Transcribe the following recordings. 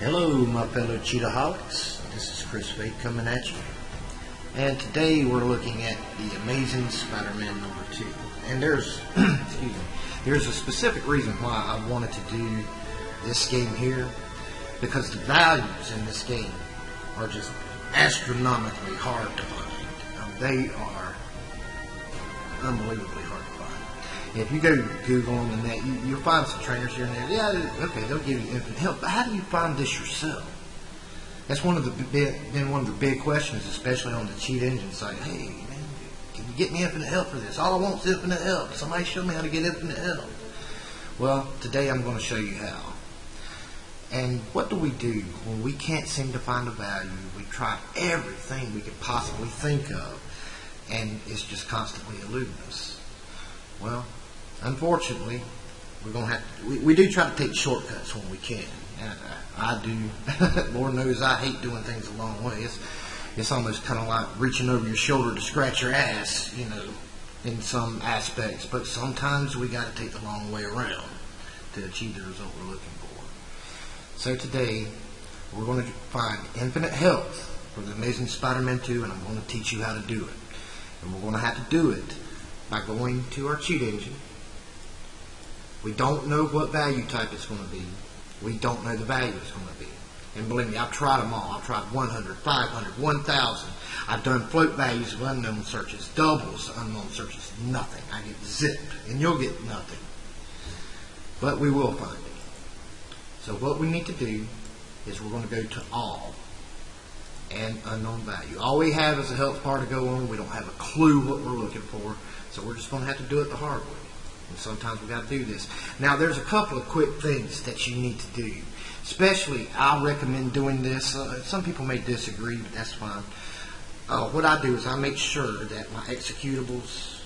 Hello, my fellow cheetaholics. This is Chris Fate coming at you. And today we're looking at the Amazing Spider-Man number 2. And there's, excuse me, there's a specific reason why I wanted to do this game here, because the values in this game are just astronomically hard to find. They are unbelievably hard to find. If you go Google them and that, you'll find some trainers here and there. Yeah, okay, they'll give you infinite health, but how do you find this yourself? That's been one of the big questions, especially on the cheat engine site. Hey, man, can you get me infinite health for this? All I want is infinite health. Somebody show me how to get infinite health. Well, today I'm going to show you how. And what do we do when we can't seem to find a value? We try everything we could possibly think of, and it's just constantly eluding us. Well, unfortunately, we're going to have to, we do try to take shortcuts when we can. I do. Lord knows I hate doing things a long way. It's almost kind of like reaching over your shoulder to scratch your ass, you know, in some aspects. But sometimes we got to take the long way around to achieve the result we're looking for. So today, we're going to find infinite health for the Amazing Spider-Man 2, and I'm going to teach you how to do it. And we're going to have to do it by going to our cheat engine. We don't know what value type it's going to be. We don't know the value it's going to be. And believe me, I've tried them all. I've tried 100, 500, 1,000. I've done float values of unknown searches, doubles of unknown searches, nothing. I get zipped, and you'll get nothing. But we will find it. So what we need to do is we're going to go to all and unknown value. All we have is a health bar to go on. We don't have a clue what we're looking for. So we're just going to have to do it the hard way. And sometimes we got to do this. Now, there's a couple of quick things that you need to do. Especially, I recommend doing this. Some people may disagree, but that's fine. What I do is I make sure that my executables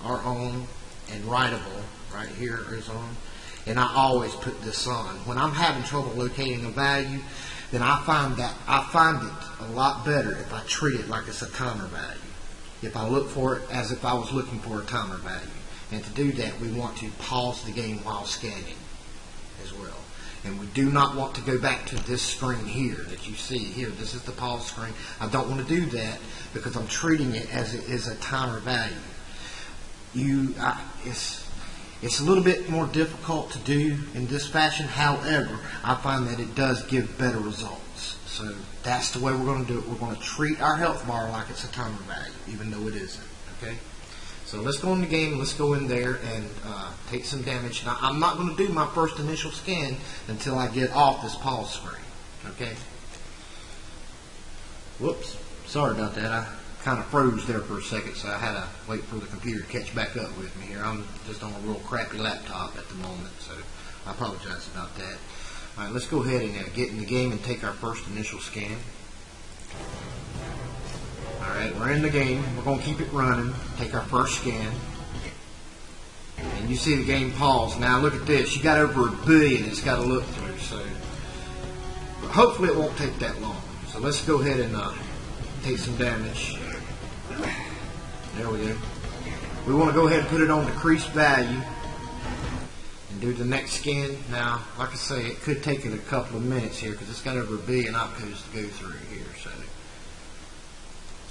are on and writable right here is on. And I always put this on. When I'm having trouble locating a value, then I find it a lot better if I treat it like it's a timer value. If I look for it as if I was looking for a timer value. And to do that, we want to pause the game while scanning as well. And we do not want to go back to this screen here that you see here. This is the pause screen. I don't want to do that because I'm treating it as it is a timer value. It's a little bit more difficult to do in this fashion. However, I find that it does give better results. So that's the way we're going to do it. We're going to treat our health bar like it's a timer value, even though it isn't. Okay? So let's go in the game, let's go in there and take some damage. Now, I'm not going to do my first initial scan until I get off this pause screen. Okay? Whoops. Sorry about that. I kind of froze there for a second, so I had to wait for the computer to catch back up with me here. I'm just on a real crappy laptop at the moment, so I apologize about that. All right, let's go ahead and get in the game and take our first initial scan. Alright, we're in the game. We're going to keep it running. Take our first scan. And you see the game pause. Now look at this. You got over 1 billion it's got to look through. So, but hopefully it won't take that long. So let's go ahead and take some damage. There we go. We want to go ahead and put it on decreased value. And do the next scan. Now, like I say, it could take it a couple of minutes here because it's got over 1 billion opcodes to go through here. So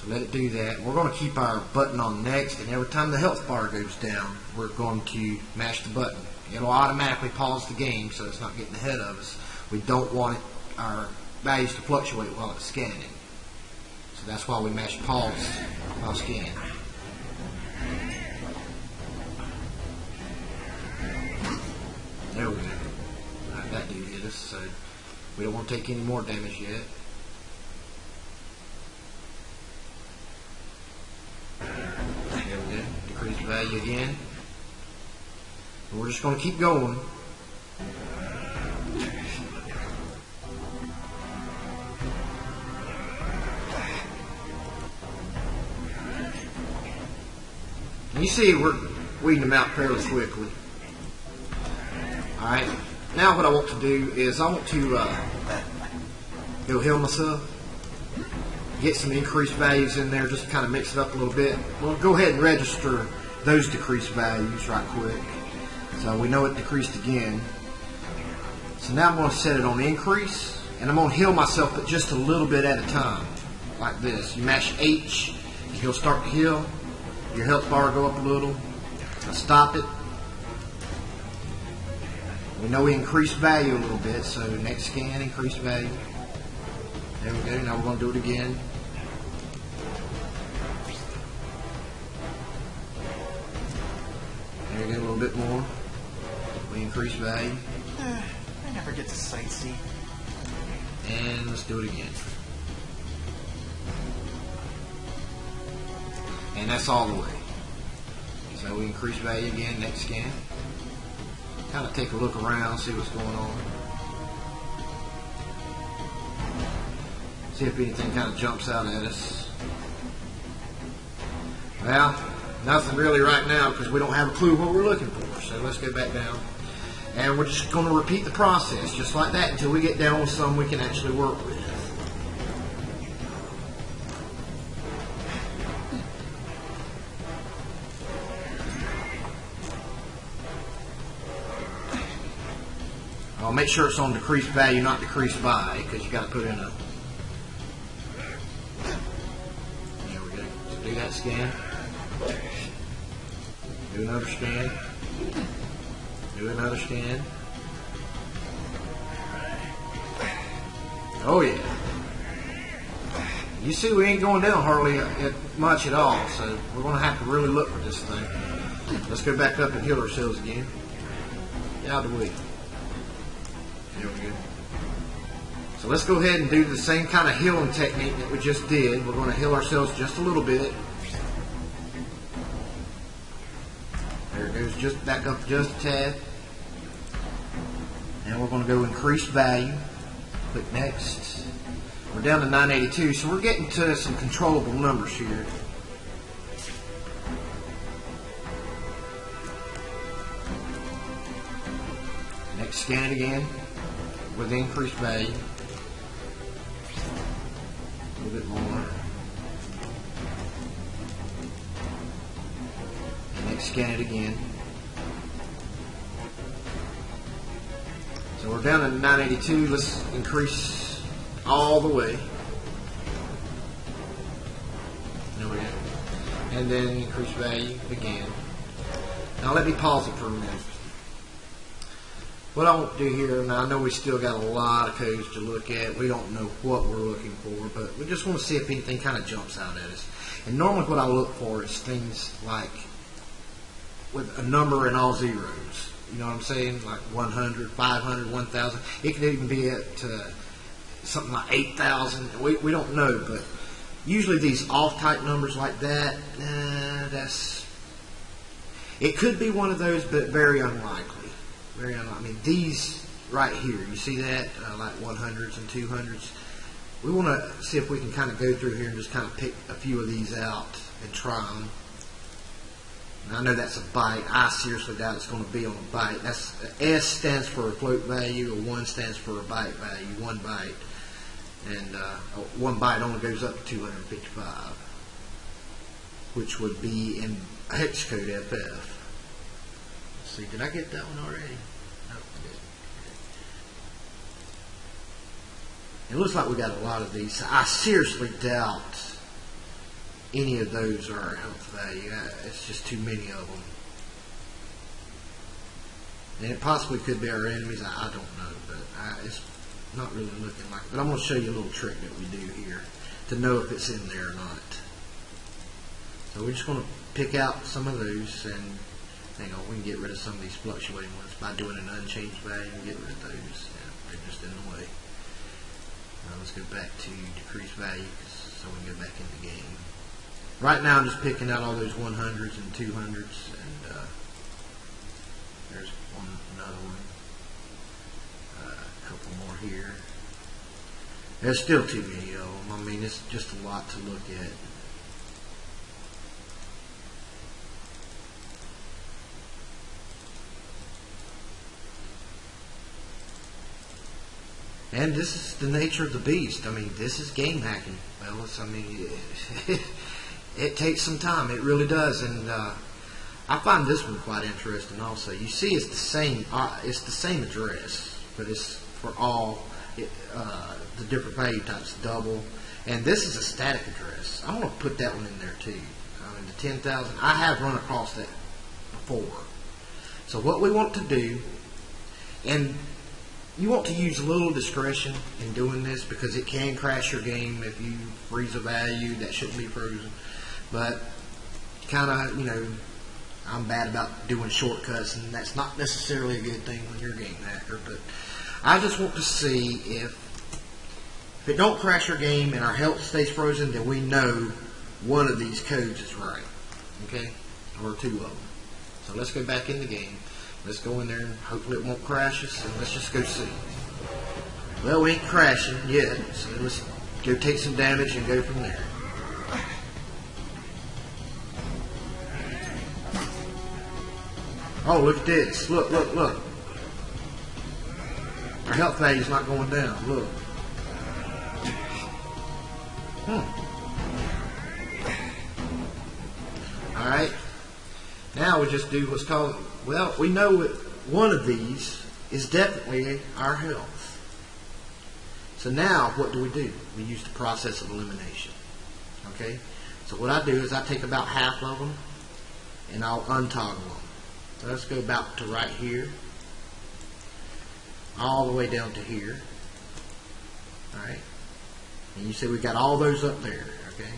let it do that. We're going to keep our button on next, and every time the health bar goes down, we're going to mash the button. It'll automatically pause the game so it's not getting ahead of us. We don't want our values to fluctuate while it's scanning. So that's why we mash pause while scanning. There we go. Alright, that did hit us, so we don't want to take any more damage yet. There we go. Decrease value again. And we're just going to keep going And you see we're weeding them out fairly quickly. Alright, now what I want to do is I want to go heal myself. Get some increased values in there just to kind of mix it up a little bit. We'll go ahead and register those decreased values right quick. So we know it decreased again. So now I'm going to set it on increase, and I'm going to heal myself, but just a little bit at a time, like this. You mash H, and he'll start to heal. Your health bar will go up a little. I'll stop it. We know we increased value a little bit, so next scan, increased value. There we go. Now we're going to do it again. There we go, a little bit more. We increase value. I never get to sightsee. And let's do it again. And that's all the way. So we increase value again, next scan. Kind of take a look around, see what's going on. See if anything kind of jumps out at us. Well, nothing really right now because we don't have a clue what we're looking for. So let's go back down. And we're just going to repeat the process just like that until we get down with some we can actually work with. I'll make sure it's on decreased value, not decreased by, because you got to put in a. There we go. So do that scan. Do another scan. Do another scan. Oh yeah. You see, we ain't going down hardly much at all, so we're going to have to really look for this thing. Let's go back up and heal ourselves again. Get out of the way. There we go. So let's go ahead and do the same kind of healing technique that we just did. We're going to heal ourselves just a little bit. There it goes, just back up just a tad. And we're going to go increase value. Click next. We're down to 982, so we're getting to some controllable numbers here. Next scan it again with increased value. A little bit more. And next scan it again. So we're down to 982. Let's increase all the way. There we go. And then increase value again. Now let me pause it for a minute. What I want to do here, and I know we still got a lot of codes to look at. We don't know what we're looking for, but we just want to see if anything kind of jumps out at us. And normally what I look for is things like with a number and all zeros. You know what I'm saying? Like 100, 500, 1,000. It could even be at something like 8,000. We don't know, but usually these off type numbers like that, it could be one of those, but very unlikely. Very unlikely. I mean, these right here, you see that? Like 100s and 200s. We want to see if we can kind of go through here and just kind of pick a few of these out and try them. And I know that's a byte. I seriously doubt it's going to be on a byte. That's S stands for a float value, or 1 stands for a byte value, 1 byte. And 1 byte only goes up to 255, which would be in hex code FF. See, did I get that one already? No, I didn't. It looks like we got a lot of these. I seriously doubt any of those are our health value. It's just too many of them. And it possibly could be our enemies. I don't know, but it's not really looking like it. But I'm going to show you a little trick that we do here to know if it's in there or not. So we're just going to pick out some of those, and hang on, we can get rid of some of these fluctuating ones by doing an unchanged value and get rid of those. Yeah, they're just in the way. Now let's go back to decrease value so we can go back in the game. Right now I'm just picking out all those 100s and 200s, and there's another one. couple more here. There's still too many of them. I mean, it's just a lot to look at. And this is the nature of the beast. I mean, this is game hacking, fellas. I mean, it takes some time. It really does. And I find this one quite interesting also. You see, it's the same address, but it's for all the different value types, double. And this is a static address. I want to put that one in there too. I mean, the 10,000. I have run across that before. So what we want to do, and you want to use a little discretion in doing this because it can crash your game if you freeze a value that shouldn't be frozen. But kind of, you know, I'm bad about doing shortcuts, and that's not necessarily a good thing when you're a game hacker. But I just want to see if it don't crash your game and our health stays frozen, then we know one of these codes is right. Okay? Or two of them. So let's go back in the game. Let's go in there and hopefully it won't crash us, and let's just go see. Well, we ain't crashing yet, so let's go take some damage and go from there. Oh, look at this. Look, look, look. Our health value's not going down. Look. Alright. Now we just do what's called, well, we know that one of these is definitely our health. So now what do? We use the process of elimination. Okay? So what I do is I take about half of them and I'll untoggle them. So let's go about to right here, all the way down to here. Alright? And you see we got all those up there. Okay?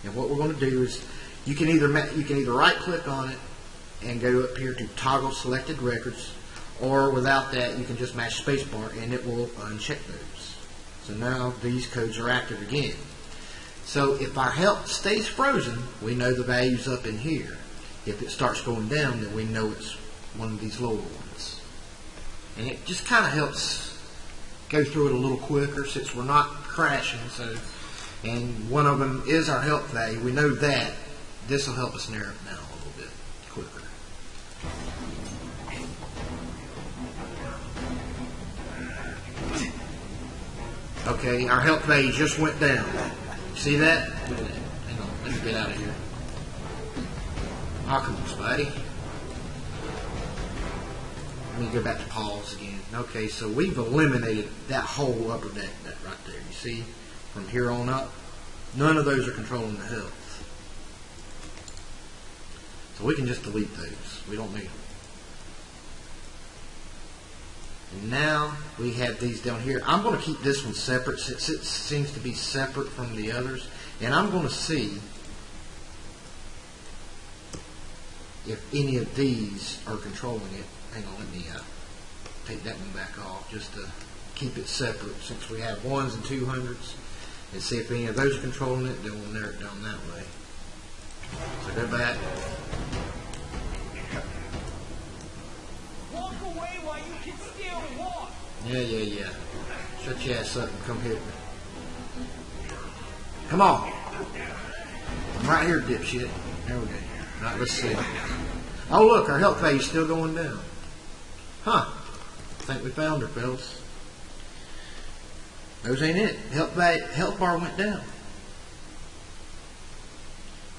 And what we're going to do is you can either right click on it and go up here to toggle selected records, or without that you can just mash spacebar and it will uncheck those. So now these codes are active again. So if our health stays frozen, we know the value's up in here. If it starts going down, then we know it's one of these lower ones. And it just kind of helps go through it a little quicker since we're not crashing. So, and one of them is our health value. We know that. This will help us narrow it down a little bit quicker. Okay, our health value just went down. See that? Look at that. Hang on, let me get out of here. Oh, come on, Spidey. Let me go back to pause again. Okay, so we've eliminated that whole upper deck right there. You see, from here on up, none of those are controlling the health. So we can just delete those. We don't need them. And now we have these down here. I'm going to keep this one separate since it seems to be separate from the others. And I'm going to see if any of these are controlling it. Hang on, let me take that one back off just to keep it separate since we have 1s and 200s. And see if any of those are controlling it, then we'll narrow it down that way. So go back. Walk away while you can still walk. Yeah. Shut your ass up and come hit me. Come on. I'm right here, dipshit. There we go. Alright, let's see. Oh, look, our health value's still going down. Huh. I think we found her, fellas. Those ain't it. Health bar went down.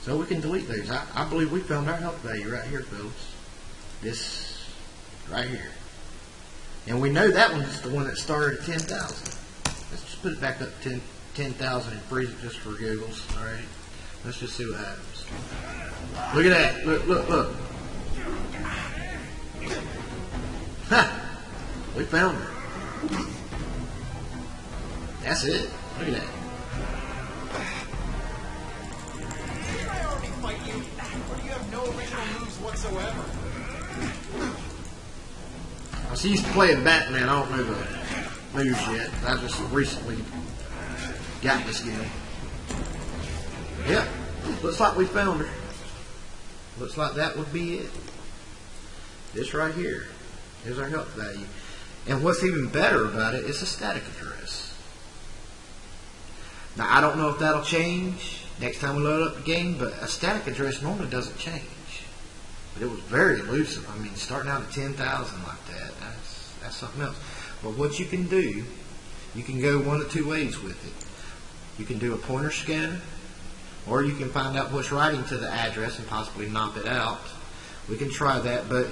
So we can delete those. I believe we found our health value right here, fellas. This right here. And we know that one's the one that started at 10,000. Let's just put it back up to 10,000 and freeze it just for giggles. Alright. Let's just see what happens. Look at that. Look. Ha! We found her. That's it. Look at that. Didn't I already fight you? Or do you have no original moves whatsoever? I was used to playing Batman. I don't know the moves yet. I just recently got this game. Yeah. Looks like we found her. Looks like that would be it. This right here is our health value. And what's even better about it is a static address. Now, I don't know if that'll change next time we load up the game, but a static address normally doesn't change. But it was very elusive. I mean, starting out at 10,000 like that, that's something else. But what you can do, you can go one of two ways with it. You can do a pointer scanner, or you can find out what's writing to the address and possibly knock it out. We can try that, but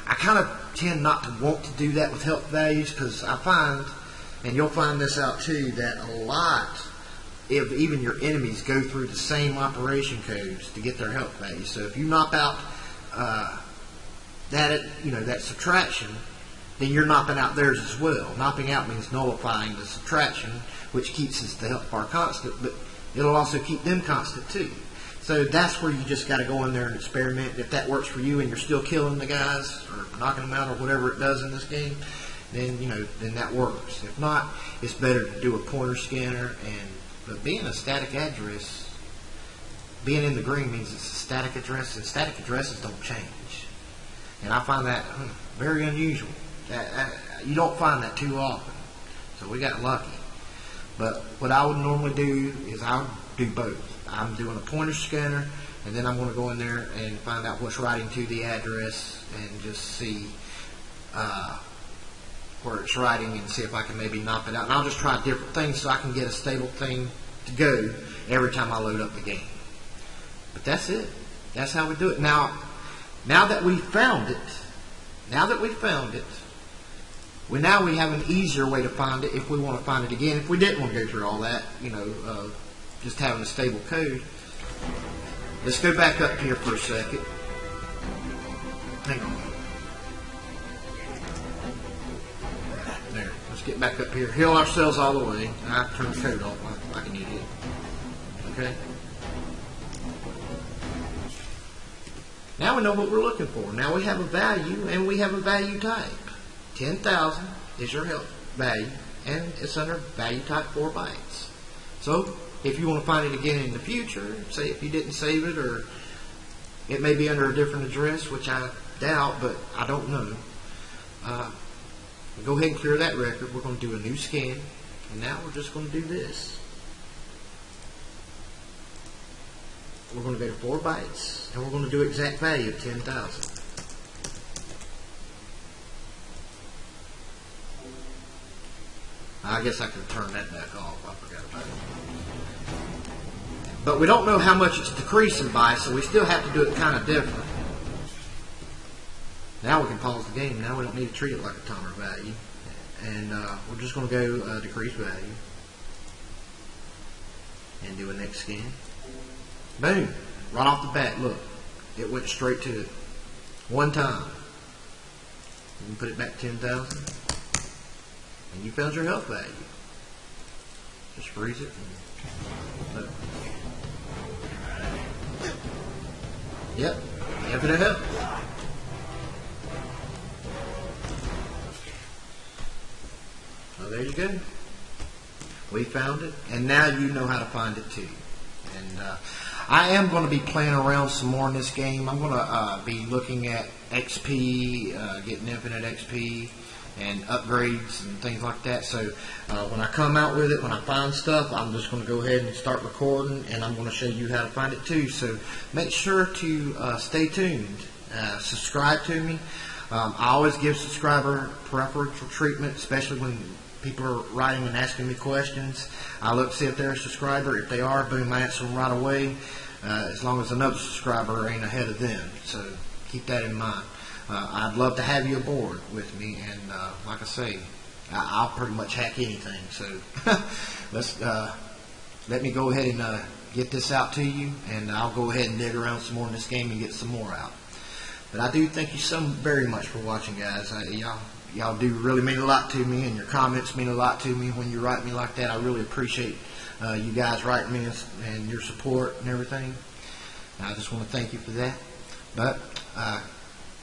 I kind of tend not to want to do that with health values, because I find, and you'll find this out too, that a lot of even your enemies go through the same operation codes to get their health values. So if you knock out that subtraction, then you're knocking out theirs as well. Knocking out means nullifying the subtraction, which keeps the health bar constant, but it'll also keep them constant too. So that's where you just got to go in there and experiment. If that works for you and you're still killing the guys or knocking them out or whatever it does in this game, then then that works. If not, it's better to do a pointer scanner. But being a static address, being in the green means it's a static address, and static addresses don't change. And I find that very unusual. You don't find that too often. So we got lucky. But what I would normally do is I would do both. I'm doing a pointer scanner, and then I'm going to go in there and find out what's writing to the address and just see where it's writing and see if I can maybe knock it out. And I'll just try different things so I can get a stable thing to go every time I load up the game. But that's it. That's how we do it. Now that we found it, we have an easier way to find it if we want to find it again. If we didn't want to go through all that, just having a stable code. Let's go back up here for a second. Hang on. There. Let's get back up here. Heal ourselves all the way. I turn the code off like an idiot. Okay. Now we know what we're looking for. Now we have a value, and we have a value type. 10,000 is your health value, and it's under value type 4 bytes. So if you want to find it again in the future, say if you didn't save it, or it may be under a different address, which I doubt, but I don't know. Go ahead and clear that record. We're going to do a new scan, and now we're just going to do this. We're going to go to 4 bytes, and we're going to do exact value of 10,000. I guess I could turn that back off. I forgot about it. But we don't know how much it's decreasing by, so we still have to do it kind of different. Now we can pause the game. Now we don't need to treat it like a timer value. And we're just going to go decrease value. And do a next scan. Boom. Right off the bat, look. It went straight to it. One time. You can put it back to 10,000. And you found your health value. Just freeze it. And yep. Infinite health. So there you go. We found it. And now you know how to find it too. And I am going to be playing around some more in this game. I'm going to be looking at XP, getting infinite XP, and upgrades and things like that. So when I come out with it, when I find stuff, I'm just going to go ahead and start recording, and I'm going to show you how to find it too. So make sure to stay tuned. Subscribe to me. I always give subscriber preferential treatment, especially when people are writing and asking me questions. I look to see if they're a subscriber. If they are, boom, I answer them right away, as long as another subscriber ain't ahead of them. So keep that in mind. I'd love to have you aboard with me, and like I say, I'll pretty much hack anything. So let me go ahead and get this out to you, and I'll go ahead and dig around some more in this game and get some more out. But I do thank you so very much for watching, guys. Y'all do really mean a lot to me, and your comments mean a lot to me when you write me like that. I really appreciate you guys writing me and your support and everything. And I just want to thank you for that. But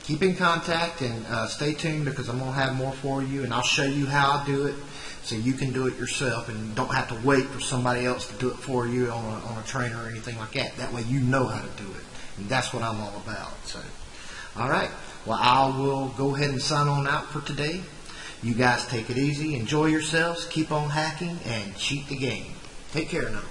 keep in contact and stay tuned, because I'm going to have more for you, and I'll show you how I do it so you can do it yourself and don't have to wait for somebody else to do it for you on a trainer or anything like that. That way you know how to do it, and that's what I'm all about. So, all right. Well, I will go ahead and sign on out for today. You guys take it easy, enjoy yourselves, keep on hacking, and cheat the game. Take care now.